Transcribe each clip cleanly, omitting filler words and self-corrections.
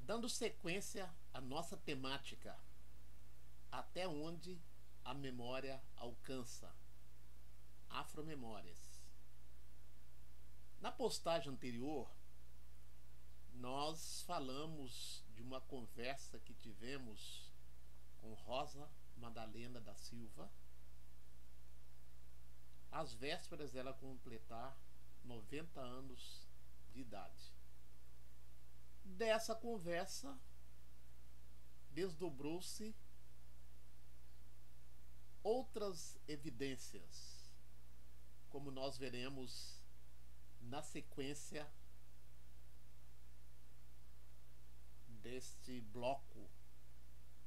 Dando sequência à nossa temática, até onde a memória alcança, Afromemórias. Na postagem anterior, nós falamos de uma conversa que tivemos com Rosa Madalena da Silva, às vésperas dela completar 90 anos de idade. Dessa conversa desdobrou-se outras evidências, como nós veremos na sequência deste bloco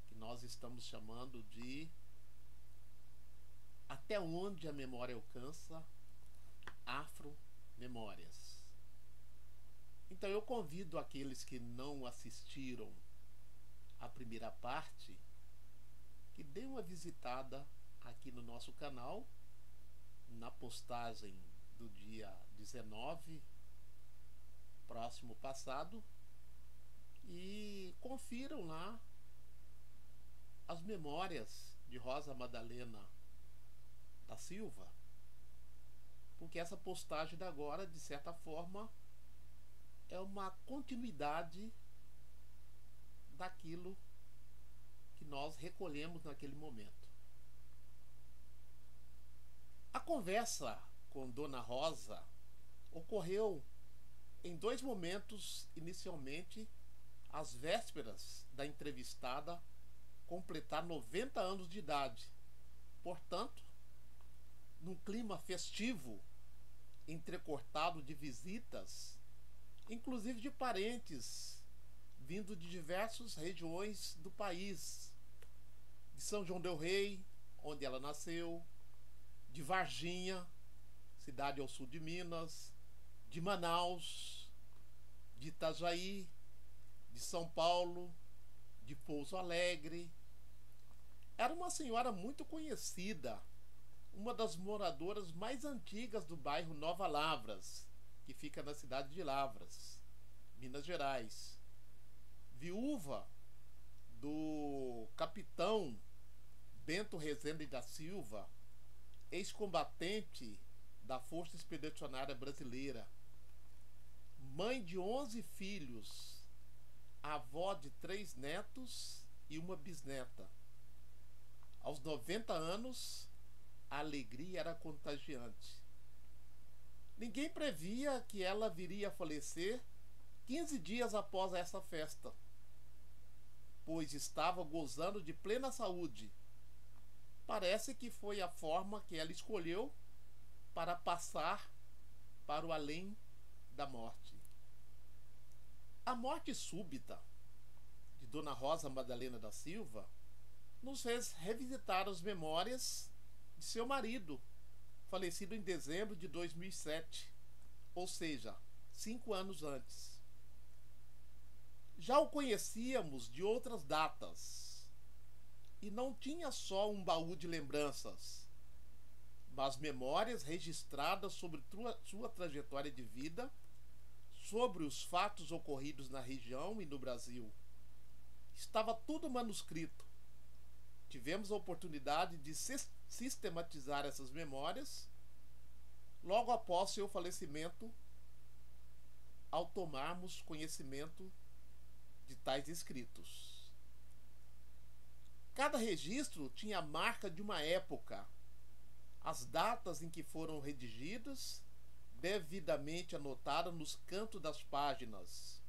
que nós estamos chamando de Até onde a memória alcança, Afromemórias. Então eu convido aqueles que não assistiram à primeira parte que dêem uma visitada aqui no nosso canal, na postagem do dia 19, próximo passado, e confiram lá as memórias de Rosa Madalena da Silva, porque essa postagem de agora, de certa forma, é uma continuidade daquilo que nós recolhemos naquele momento. A conversa com Dona Rosa ocorreu em dois momentos, inicialmente às vésperas da entrevistada completar 90 anos de idade. Portanto, num clima festivo, entrecortado de visitas, inclusive de parentes vindo de diversas regiões do país, de São João del Rei, onde ela nasceu, de Varginha, cidade ao sul de Minas, de Manaus, de Itajaí, de São Paulo, de Pouso Alegre. Era uma senhora muito conhecida, uma das moradoras mais antigas do bairro Nova Lavras, que fica na cidade de Lavras, Minas Gerais. Viúva do capitão Bento Rezende da Silva, ex-combatente da Força Expedicionária Brasileira, mãe de 11 filhos, avó de 3 netos e uma bisneta. Aos 90 anos, a alegria era contagiante. Ninguém previa que ela viria a falecer 15 dias após essa festa, pois estava gozando de plena saúde. Parece que foi a forma que ela escolheu para passar para o além da morte. A morte súbita de Dona Rosa Madalena da Silva nos fez revisitar as memórias de seu marido, falecido em dezembro de 2007, ou seja, 5 anos antes. Já o conhecíamos de outras datas, e não tinha só um baú de lembranças, mas memórias registradas sobre sua trajetória de vida, sobre os fatos ocorridos na região e no Brasil. Estava tudo manuscrito. Tivemos a oportunidade de sistematizar essas memórias logo após seu falecimento, ao tomarmos conhecimento de tais escritos. Cada registro tinha a marca de uma época, as datas em que foram redigidos, devidamente anotadas nos cantos das páginas.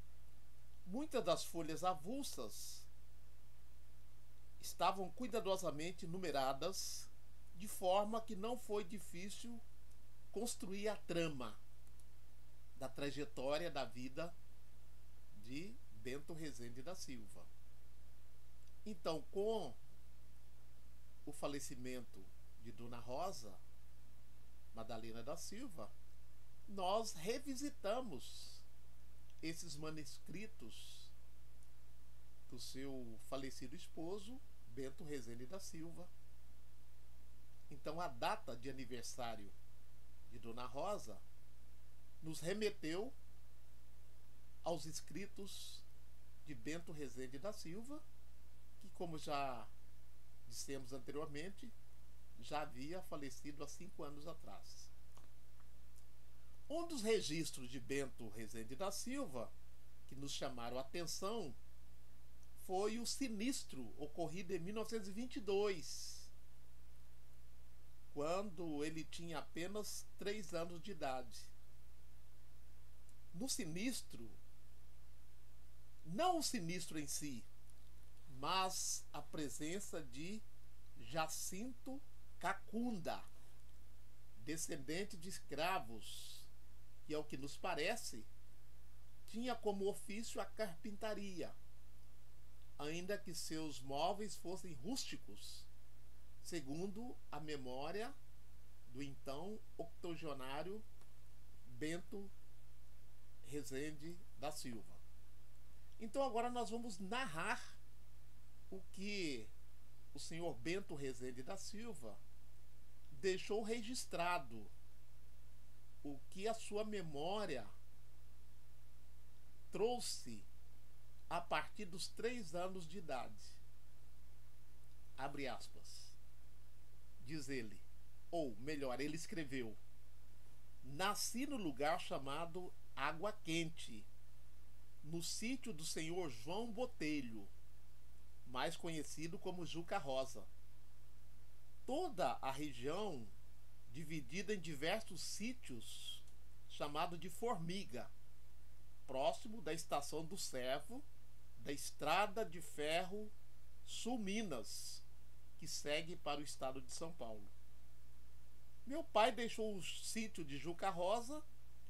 Muitas das folhas avulsas estavam cuidadosamente numeradas, de forma que não foi difícil construir a trama da trajetória da vida de Bento Rezende da Silva. Então, com o falecimento de Dona Rosa Madalena da Silva, nós revisitamos esses manuscritos do seu falecido esposo, Bento Rezende da Silva. Então, a data de aniversário de Dona Rosa nos remeteu aos escritos de Bento Rezende da Silva, que, como já dissemos anteriormente, já havia falecido há 5 anos atrás. Um dos registros de Bento Rezende da Silva que nos chamaram a atenção foi o sinistro ocorrido em 1922, quando ele tinha apenas 3 anos de idade. No sinistro, não o sinistro em si, mas a presença de Jacinto Cacunda, descendente de escravos, que, ao que nos parece, tinha como ofício a carpintaria, ainda que seus móveis fossem rústicos, segundo a memória do então octogenário Bento Rezende da Silva. Então agora nós vamos narrar o que o senhor Bento Rezende da Silva deixou registrado, o que a sua memória trouxe a partir dos 3 anos de idade. Abre aspas. Diz ele, ou melhor, ele escreveu: nasci no lugar chamado Água Quente, no sítio do senhor João Botelho, mais conhecido como Juca Rosa. Toda a região dividida em diversos sítios, chamado de Formiga, próximo da estação do Servo, da estrada de ferro Sul-Minas, que segue para o estado de São Paulo. Meu pai deixou o sítio de Juca Rosa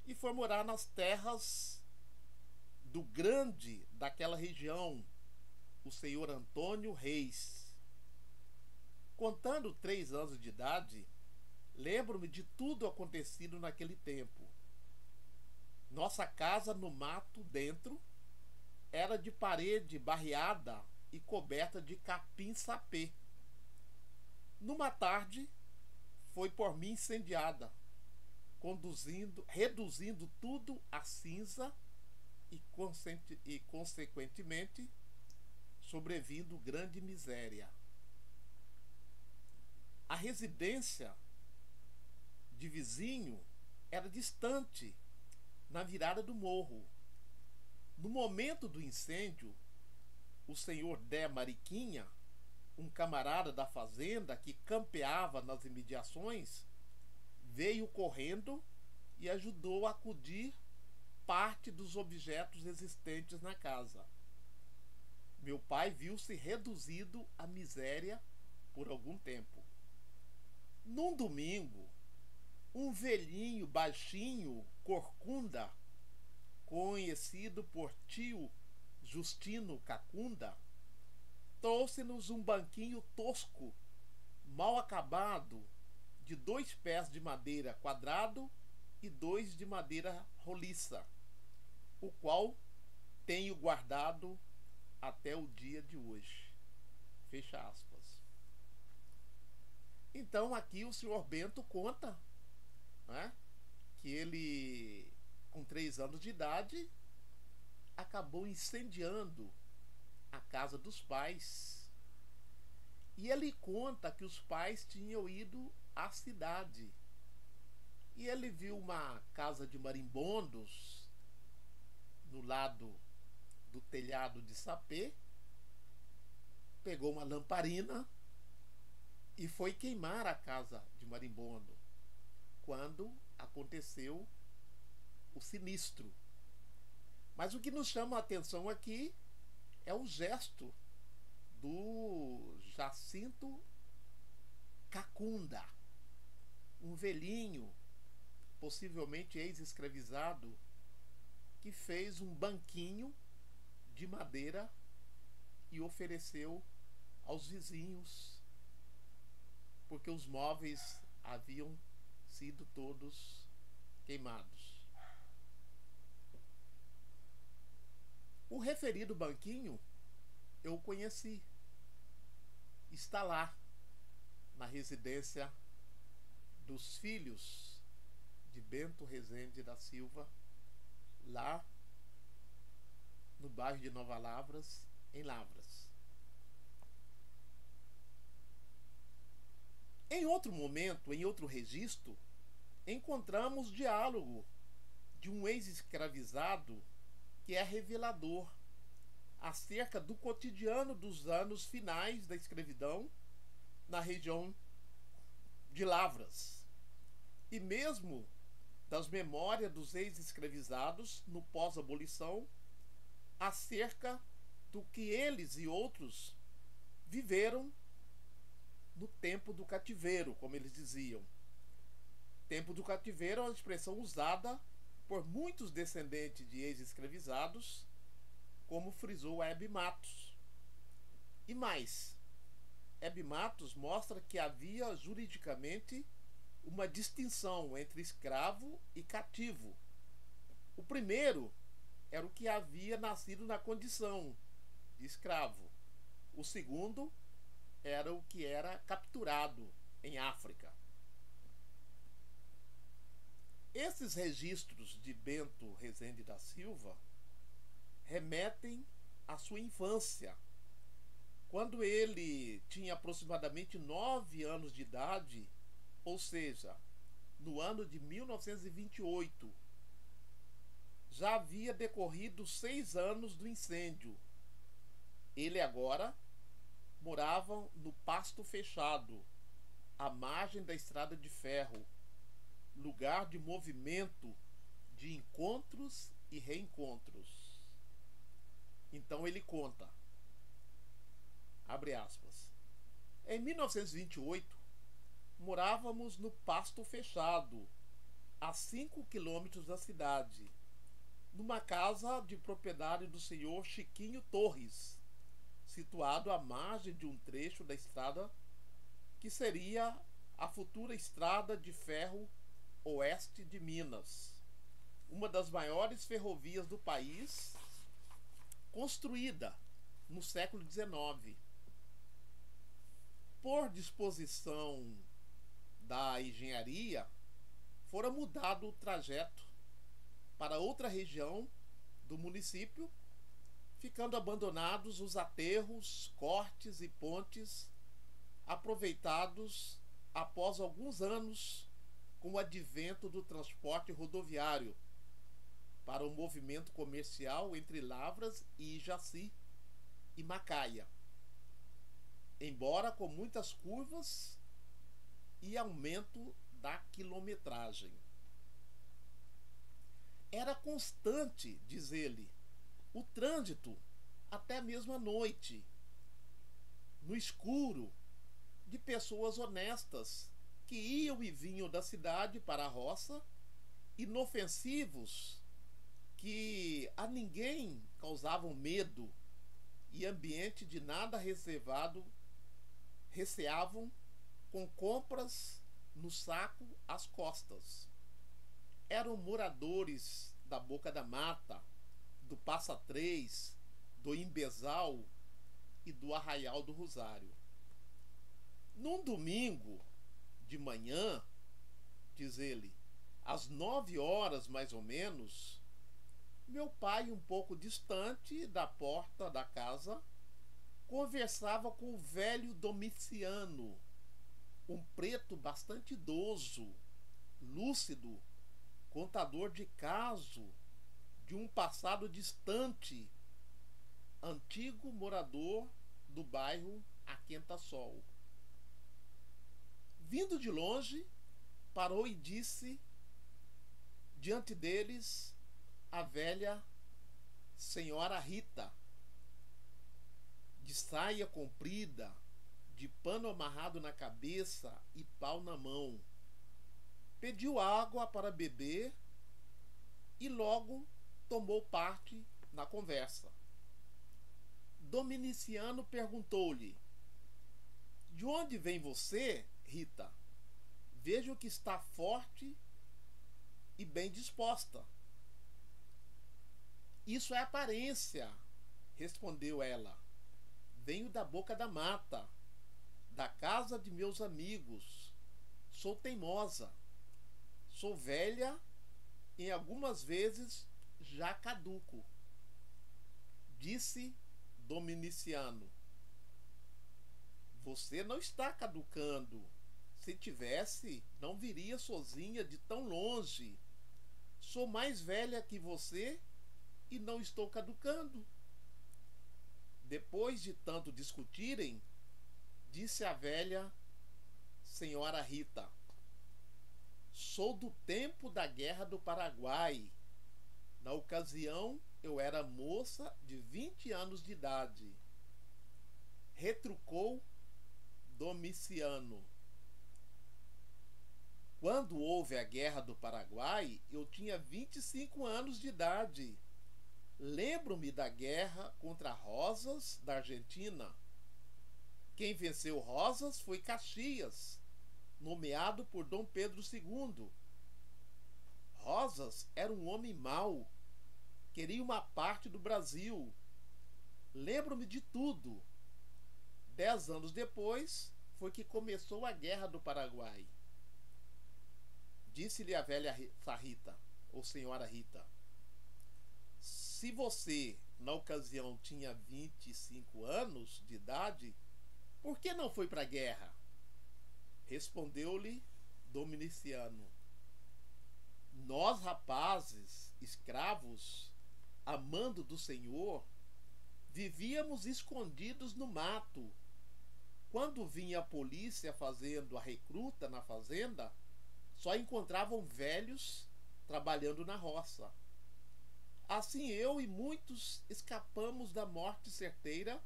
e foi morar nas terras do grande daquela região, o senhor Antônio Reis. Contando 3 anos de idade, lembro-me de tudo acontecido naquele tempo. Nossa casa no mato dentro era de parede barreada e coberta de capim-sapê. Numa tarde, foi por mim incendiada, reduzindo tudo a cinza e consequentemente, sobrevindo grande miséria. A residência de vizinho era distante, na virada do morro. No momento do incêndio, o senhor Dé Mariquinha, um camarada da fazenda que campeava nas imediações, veio correndo e ajudou a acudir parte dos objetos existentes na casa. Meu pai viu-se reduzido à miséria por algum tempo. Num domingo, um velhinho baixinho, corcunda, conhecido por tio Justino Cacunda, trouxe-nos um banquinho tosco, mal acabado, de 2 pés de madeira quadrado e 2 de madeira roliça, o qual tenho guardado até o dia de hoje. Fecha aspas. Então aqui o senhor Bento conta, né, que ele, com 3 anos de idade, acabou incendiando a casa dos pais. E ele conta que os pais tinham ido à cidade. E ele viu uma casa de marimbondos no lado do telhado de sapê, pegou uma lamparina e foi queimar a casa de marimbondo, quando aconteceu o sinistro. Mas o que nos chama a atenção aqui é o gesto do Jacinto Cacunda, um velhinho, possivelmente ex-escravizado, que fez um banquinho de madeira e ofereceu aos vizinhos, porque os móveis haviam sido todos queimados. O referido banquinho eu conheci. Está lá, na residência dos filhos de Bento Rezende da Silva, lá no bairro de Nova Lavras, em Lavras. Em outro momento, em outro registro, encontramos diálogo de um ex-escravizado que é revelador acerca do cotidiano dos anos finais da escravidão na região de Lavras e mesmo das memórias dos ex-escravizados no pós-abolição acerca do que eles e outros viveram no tempo do cativeiro, como eles diziam. Tempo do cativeiro é uma expressão usada por muitos descendentes de ex-escravizados, como frisou Hebe Matos. E mais, Hebe Matos mostra que havia juridicamente uma distinção entre escravo e cativo. O primeiro era o que havia nascido na condição de escravo. O segundo era o que era capturado em África. Esses registros de Bento Rezende da Silva remetem à sua infância, quando ele tinha aproximadamente 9 anos de idade, ou seja, no ano de 1928. Já havia decorrido 6 anos do incêndio. Ele agora morava no Pasto Fechado, à margem da estrada de ferro, lugar de movimento, de encontros e reencontros. Então ele conta, abre aspas, em 1928, morávamos no Pasto Fechado, a 5 quilômetros da cidade, numa casa de propriedade do senhor Chiquinho Torres, situado à margem de um trecho da estrada que seria a futura estrada de ferro oeste de Minas, uma das maiores ferrovias do país, construída no século XIX. Por disposição da engenharia, fora mudado o trajeto para outra região do município, ficando abandonados os aterros, cortes e pontes aproveitados após alguns anos com o advento do transporte rodoviário para o movimento comercial entre Lavras e Jaci e Macaia, embora com muitas curvas e aumento da quilometragem. Era constante, diz ele, o trânsito até mesmo à noite, no escuro, de pessoas honestas que iam e vinham da cidade para a roça, inofensivos, que a ninguém causavam medo e ambiente de nada reservado, receavam com compras no saco às costas. Eram moradores da Boca da Mata, do Passa Três, do Imbezal e do Arraial do Rosário. Num domingo de manhã, diz ele, às 9 horas mais ou menos, meu pai, um pouco distante da porta da casa, conversava com o velho Domiciano, um preto bastante idoso, lúcido, contador de caso de um passado distante, antigo morador do bairro Aquenta-Sol. Vindo de longe, parou e disse, diante deles, a velha senhora Rita, de saia comprida, de pano amarrado na cabeça e pau na mão. Pediu água para beber e logo tomou parte na conversa. Domiciano perguntou-lhe: de onde vem você, Rita? Vejo que está forte e bem disposta. Isso é aparência, respondeu ela. Venho da Boca da Mata, da casa de meus amigos. Sou teimosa. Sou velha e algumas vezes já caduco. Disse Domiciano: você não está caducando. Se tivesse, não viria sozinha de tão longe. Sou mais velha que você e não estou caducando. Depois de tanto discutirem, disse a velha senhora Rita: sou do tempo da Guerra do Paraguai. Na ocasião, eu era moça de 20 anos de idade. Retrucou Domiciano: quando houve a Guerra do Paraguai, eu tinha 25 anos de idade. Lembro-me da guerra contra Rosas, da Argentina. Quem venceu Rosas foi Caxias, nomeado por Dom Pedro II. Rosas era um homem mau, queria uma parte do Brasil. Lembro-me de tudo. 10 anos depois foi que começou a Guerra do Paraguai. Disse-lhe a velha Rita, ou senhora Rita: se você, na ocasião, tinha 25 anos de idade, por que não foi para a guerra? Respondeu-lhe Domiciano: nós, rapazes, escravos, amando do Senhor, vivíamos escondidos no mato. Quando vinha a polícia fazendo a recruta na fazenda, só encontravam velhos trabalhando na roça. Assim eu e muitos escapamos da morte certeira,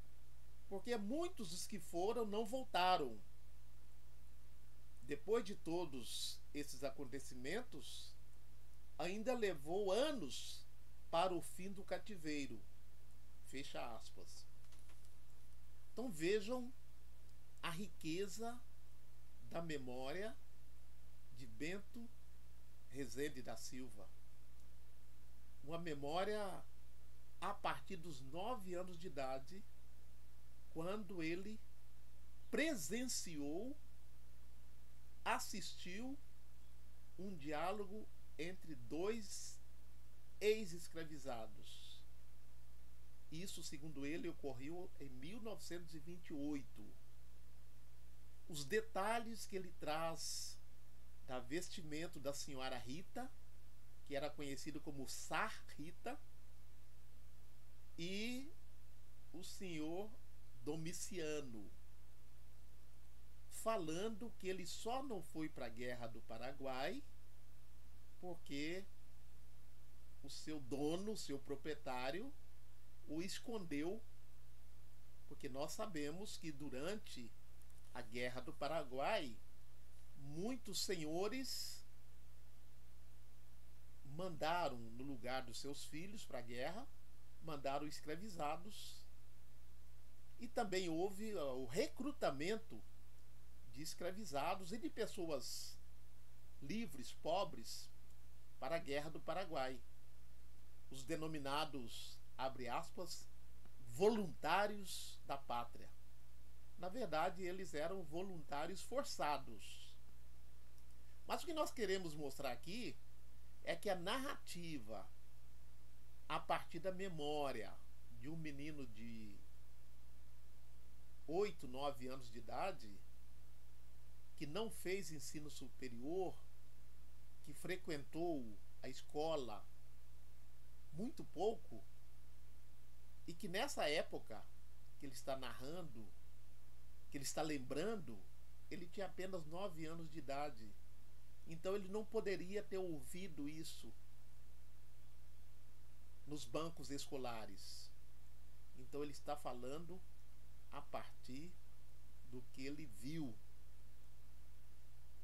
porque muitos dos que foram não voltaram. Depois de todos esses acontecimentos, ainda levou anos para o fim do cativeiro. Fecha aspas. Então vejam a riqueza da memória de Bento Rezende da Silva. Uma memória a partir dos 9 anos de idade, quando ele presenciou, assistiu um diálogo entre dois ex-escravizados. Isso, segundo ele, ocorreu em 1928. Os detalhes que ele traz da vestimento da senhora Rita, que era conhecido como Sar Rita, e o senhor Domiciano, falando que ele só não foi para a Guerra do Paraguai porque o seu dono, o seu proprietário, o escondeu, porque nós sabemos que durante a Guerra do Paraguai, muitos senhores mandaram, no lugar dos seus filhos para a guerra, mandaram escravizados, e também houve o recrutamento de escravizados e de pessoas livres, pobres, para a Guerra do Paraguai. Os denominados, abre aspas, voluntários da pátria. Na verdade, eles eram voluntários forçados. Mas o que nós queremos mostrar aqui é que a narrativa, a partir da memória de um menino de 8, 9 anos de idade, que não fez ensino superior, que frequentou a escola muito pouco, e que nessa época que ele está narrando, que ele está lembrando, ele tinha apenas 9 anos de idade. Então ele não poderia ter ouvido isso nos bancos escolares. Então ele está falando a partir do que ele viu.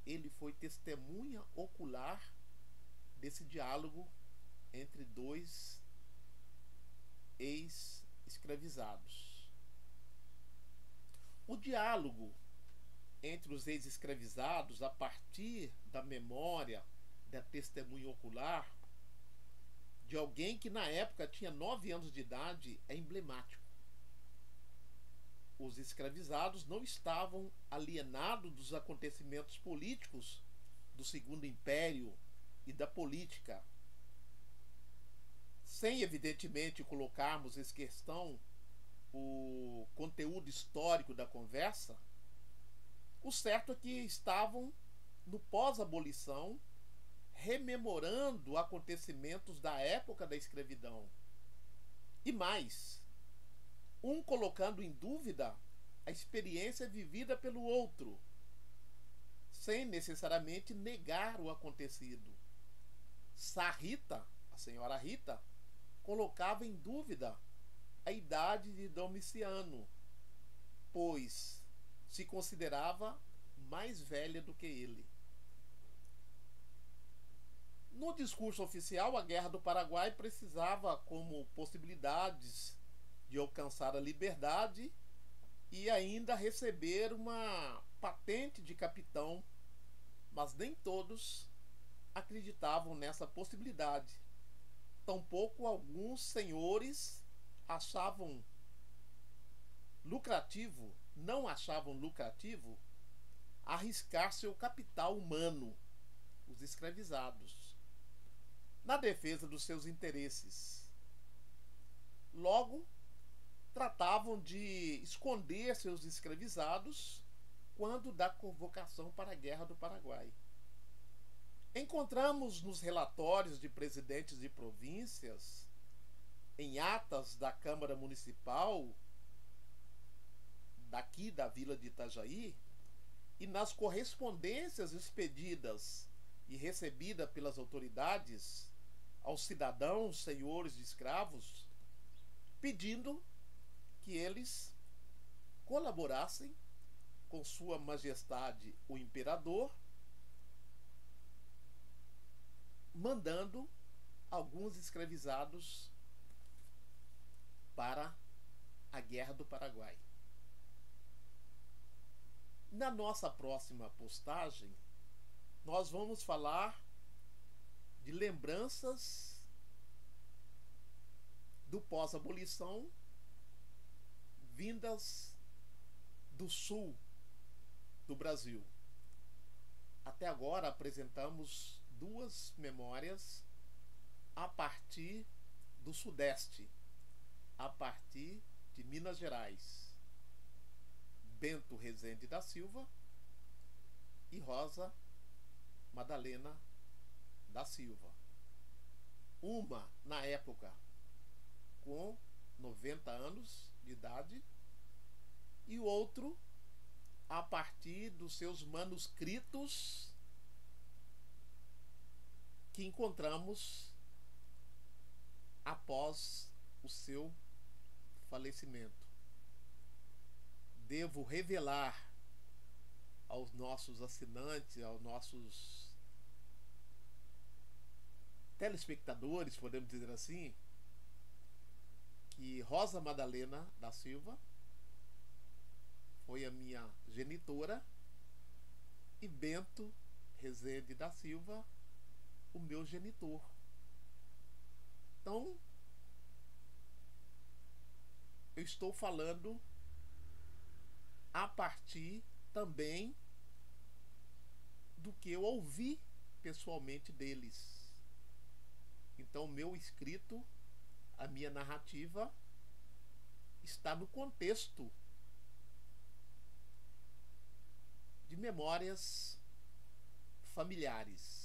Ele foi testemunha ocular desse diálogo entre dois ex-escravizados. O diálogo entre os ex-escravizados, a partir da memória, da testemunha ocular, de alguém que na época tinha 9 anos de idade, é emblemático. Os escravizados não estavam alienados dos acontecimentos políticos do Segundo Império e da política. sem evidentemente colocarmos em questão o conteúdo histórico da conversa, o certo é que estavam no pós-abolição, rememorando acontecimentos da época da escravidão. E mais, um colocando em dúvida a experiência vivida pelo outro, sem necessariamente negar o acontecido. Sarrita, a senhora Rita, colocava em dúvida a idade de Domiciano, pois se considerava mais velha do que ele. No discurso oficial, a Guerra do Paraguai precisava como possibilidades de alcançar a liberdade e ainda receber uma patente de capitão, mas nem todos acreditavam nessa possibilidade. Tampouco alguns senhores não achavam lucrativo arriscar seu capital humano, os escravizados, na defesa dos seus interesses. Logo, tratavam de esconder seus escravizados quando da convocação para a Guerra do Paraguai. Encontramos nos relatórios de presidentes de províncias, em atas da Câmara Municipal daqui da Vila de Itajaí, e nas correspondências expedidas e recebidas pelas autoridades aos cidadãos senhores de escravos, pedindo que eles colaborassem com Sua Majestade o Imperador, mandando alguns escravizados para a Guerra do Paraguai. Na nossa próxima postagem, nós vamos falar de lembranças do pós-abolição vindas do sul do Brasil. Até agora apresentamos duas memórias a partir do Sudeste, a partir de Minas Gerais. Bento Rezende da Silva e Rosa Madalena da Silva. Uma, na época, com 90 anos de idade, e o outro a partir dos seus manuscritos que encontramos após o seu falecimento. Devo revelar aos nossos assinantes, aos nossos telespectadores, podemos dizer assim, que Rosa Madalena da Silva foi a minha genitora e Bento Rezende da Silva o meu genitor. Então, eu estou falando a partir também do que eu ouvi pessoalmente deles. Então, o meu escrito, a minha narrativa, está no contexto de memórias familiares.